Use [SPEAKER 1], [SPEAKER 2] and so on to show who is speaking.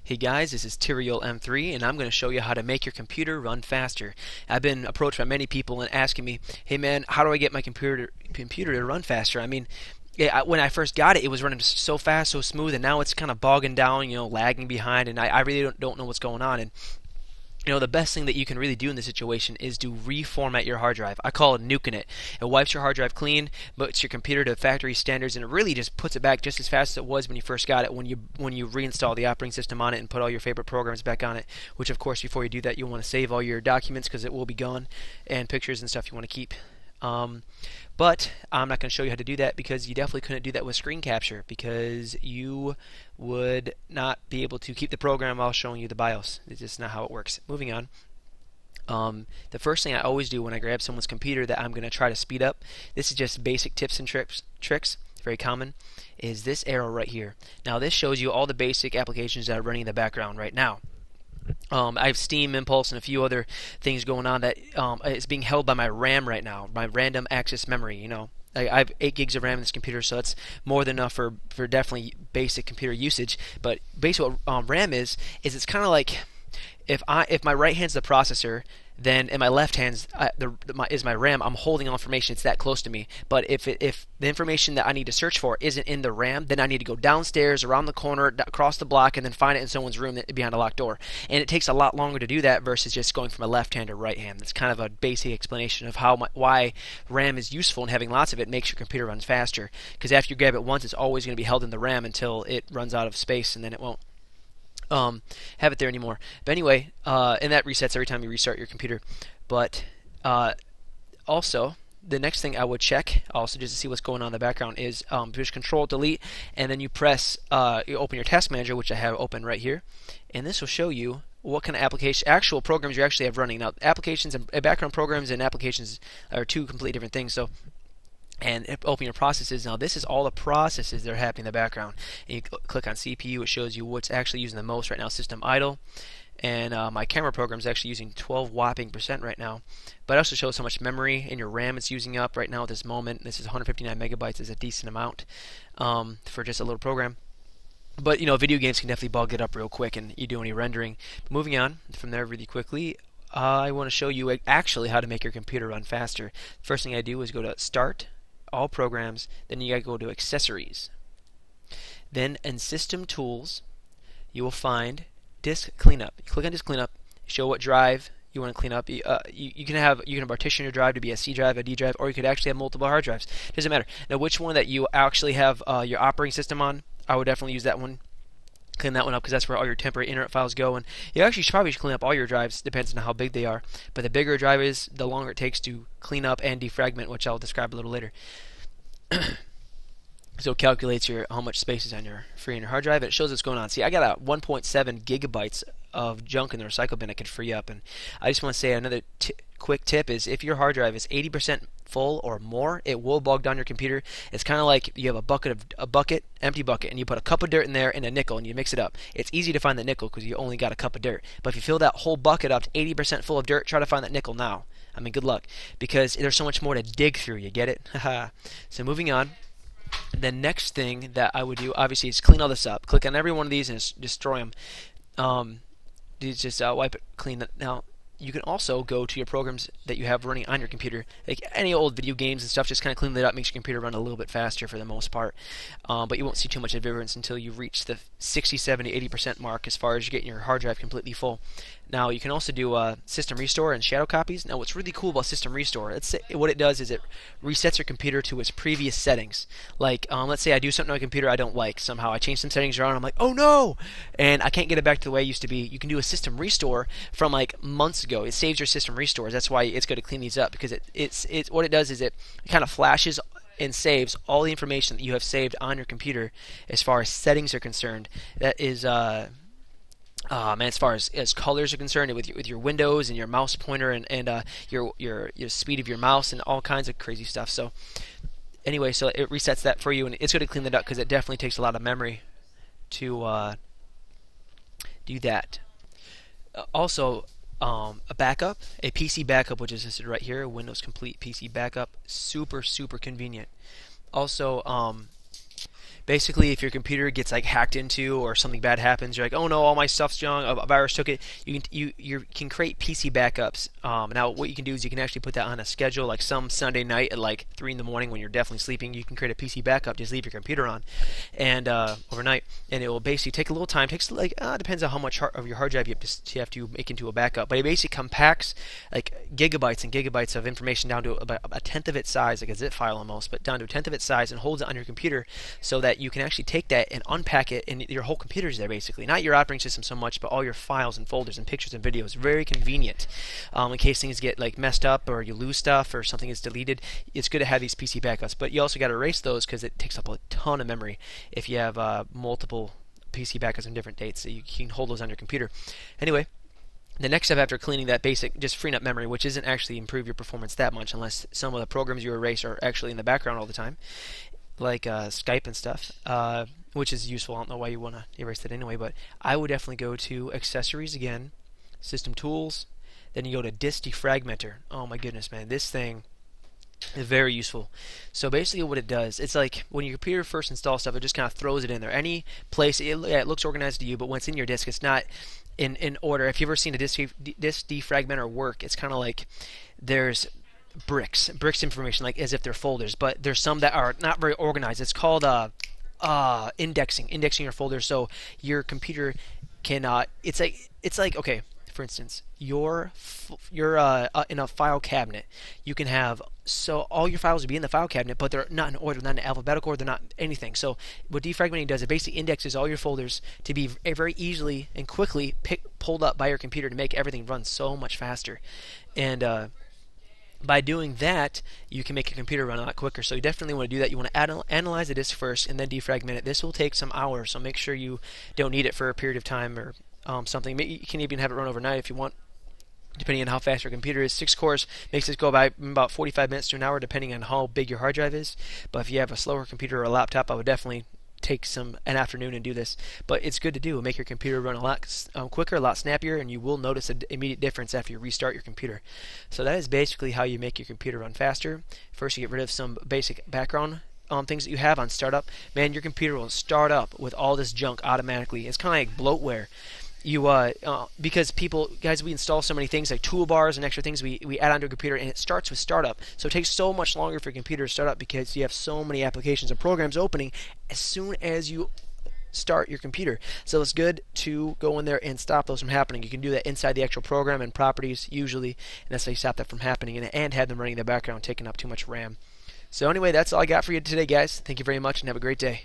[SPEAKER 1] Hey guys, this is Tyriel M3 and I'm going to show you how to make your computer run faster. I've been approached by many people and asking me, hey man, how do I get my computer to run faster? I mean, when I first got it, it was running so fast, so smooth, and now it's kind of bogging down, lagging behind, and I really don't know what's going on. And the best thing that you can really do in this situation is to reformat your hard drive. I call it nuking it. It wipes your hard drive clean, puts your computer to factory standards, and it really just puts it back just as fast as it was when you first got it, when you reinstall the operating system on it and put all your favorite programs back on it, which of course before you do that you'll want to save all your documents because it will be gone, and pictures and stuff you want to keep. But I'm not going to show you how to do that because you definitely couldn't do that with screen capture because you would not be able to keep the program while showing you the BIOS. It's just not how it works. Moving on. The first thing I always do when I grab someone's computer that I'm going to try to speed up, this is just basic tips and tricks, very common, is this arrow right here. Now this shows you all the basic applications that are running in the background right now. I have Steam, Impulse, and a few other things going on that is being held by my RAM right now, my random access memory. I have 8 gigs of RAM in this computer, so that's more than enough for definitely basic computer usage. But basically, what RAM is it's kind of like if my right hand's the processor, then in my left hand's is my RAM. I'm holding information. It's that close to me. But if the information that I need to search for isn't in the RAM, then I need to go downstairs, around the corner, across the block, and then find it in someone's room behind a locked door. And it takes a lot longer to do that versus just going from a left hand to right hand. That's kind of a basic explanation of why RAM is useful, and having lots of it makes your computer run faster. Because after you grab it once, it's always going to be held in the RAM until it runs out of space, and then it won't have it there anymore. But anyway, and that resets every time you restart your computer. But also, the next thing I would check, also just to see what's going on in the background, is push Control Delete, and then you press, you open your Task Manager, which I have open right here, and this will show you what kind of actual programs you actually have running. Now, applications and background programs and applications are two completely different things. So. And open your processes. Now this is all the processes that are happening in the background. And you click on CPU, it shows you what's actually using the most right now. System idle, and my camera program is actually using 12 whopping % right now. But it also shows how much memory in your RAM it's using up right now at this moment. This is 159 megabytes, is a decent amount for just a little program. But video games can definitely bug it up real quick, and you do any rendering. Moving on from there really quickly. I want to show you actually how to make your computer run faster. First thing I do is go to Start, All Programs, then you gotta go to Accessories. Then in System Tools, you will find Disk Cleanup. You click on Disk Cleanup, show what drive you want to clean up. You can partition your drive to be a C drive, a D drive, or you could actually have multiple hard drives. Doesn't matter. Now, which one that you actually have your operating system on, I would definitely use that one. Clean that one up because that's where all your temporary internet files go, and you actually should probably clean up all your drives, depends on how big they are. But the bigger a drive is, the longer it takes to clean up and defragment, which I'll describe a little later. So it calculates how much space is on your free on your hard drive, and it shows what's going on. See, I got a 1.7 gigabytes of junk in the recycle bin I could free up, and I just want to say another quick tip is if your hard drive is 80% full or more, it will bog down your computer. It's kind of like you have a empty bucket, and you put a cup of dirt in there and a nickel, and you mix it up. It's easy to find the nickel because you only got a cup of dirt. But if you fill that whole bucket up to 80% full of dirt, try to find that nickel now. I mean, good luck, because there's so much more to dig through. You get it? So moving on. The next thing that I would do, obviously, is clean all this up. Click on every one of these and destroy them. Just wipe it clean. Now, you can also go to your programs that you have running on your computer, like any old video games and stuff. Just kind of clean that up, makes your computer run a little bit faster for the most part. But you won't see too much difference until you reach the 60, 70, 80% mark as far as getting your hard drive completely full. Now, you can also do System Restore and Shadow Copies. Now, what's really cool about System Restore, what it does is it resets your computer to its previous settings. Like, let's say I do something on my computer I don't like. Somehow I change some settings around, I'm like, oh no! And I can't get it back to the way it used to be. You can do a System Restore from like months ago. It saves your System Restores. That's why it's good to clean these up, because it's what it does is it kind of flashes and saves all the information that you have saved on your computer as far as settings are concerned. That is and as far as colors are concerned, with your windows and your mouse pointer and your speed of your mouse and all kinds of crazy stuff. So anyway, so it resets that for you, and it's going to clean that up because it definitely takes a lot of memory to do that. Also, a backup, a PC backup, which is listed right here, Windows Complete PC Backup, super convenient. Also, Basically, if your computer gets like hacked into or something bad happens, you're like, oh no, all my stuff's junk, a virus took it. You can create PC backups. Now what you can do is you can actually put that on a schedule, like some Sunday night at like 3 in the morning when you're definitely sleeping. You can create a PC backup. Just leave your computer on, and overnight, and it will basically take a little time. It takes like depends on how much of your hard drive you have to make into a backup. But it basically compacts like gigabytes and gigabytes of information down to about a tenth of its size, like a zip file almost, but down to a tenth of its size, and holds it on your computer so that you can actually take that and unpack it, and your whole computer is there basically. Not your operating system so much, but all your files and folders and pictures and videos. Very convenient. In case things get like messed up or you lose stuff or something is deleted, it's good to have these PC backups. But you also got to erase those because it takes up a ton of memory if you have multiple PC backups on different dates. So you can hold those on your computer. Anyway, the next step after cleaning that basic, just freeing up memory, which isn't actually improve your performance that much unless some of the programs you erase are actually in the background all the time, like Skype and stuff, which is useful. I don't know why you want to erase that anyway, but I would definitely go to Accessories again, System Tools, then you go to Disk Defragmenter. Oh my goodness, man, this thing is very useful. So basically what it does, it's like when your computer first installs stuff, it just kind of throws it in there. Any place, it looks organized to you, but when it's in your disk, it's not in order. If you've ever seen a disk defragmenter work, it's kind of like there's bricks information, like as if they're folders, but there's some that are not very organized. It's called indexing your folders, so your computer can it's like okay, for instance, you're in a file cabinet. You can have, so all your files will be in the file cabinet, but they're not in order, not in alphabetical order, they're not anything. So what defragmenting does, it basically indexes all your folders to be very easily and quickly pulled up by your computer to make everything run so much faster. And by doing that, you can make your computer run a lot quicker. So you definitely want to do that. You want to analyze the disk first and then defragment it. This will take some hours, so make sure you don't need it for a period of time or something. You can even have it run overnight if you want, depending on how fast your computer is. 6 cores makes this go by about 45 minutes to an hour, depending on how big your hard drive is. But if you have a slower computer or a laptop, I would definitely take an afternoon and do this. But it's good to do. It'll make your computer run a lot quicker, a lot snappier, and you will notice an immediate difference after you restart your computer. So that is basically how you make your computer run faster. First, you get rid of some basic background things that you have on startup. Man, your computer will start up with all this junk automatically. It's kind of like bloatware. Because guys, we install so many things like toolbars and extra things we add onto a computer, and it starts with startup. So it takes so much longer for your computer to start up because you have so many applications and programs opening as soon as you start your computer. So it's good to go in there and stop those from happening. You can do that inside the actual program and properties usually, and that's how you stop that from happening, and have them running in the background, taking up too much RAM. So anyway, that's all I got for you today, guys. Thank you very much and have a great day.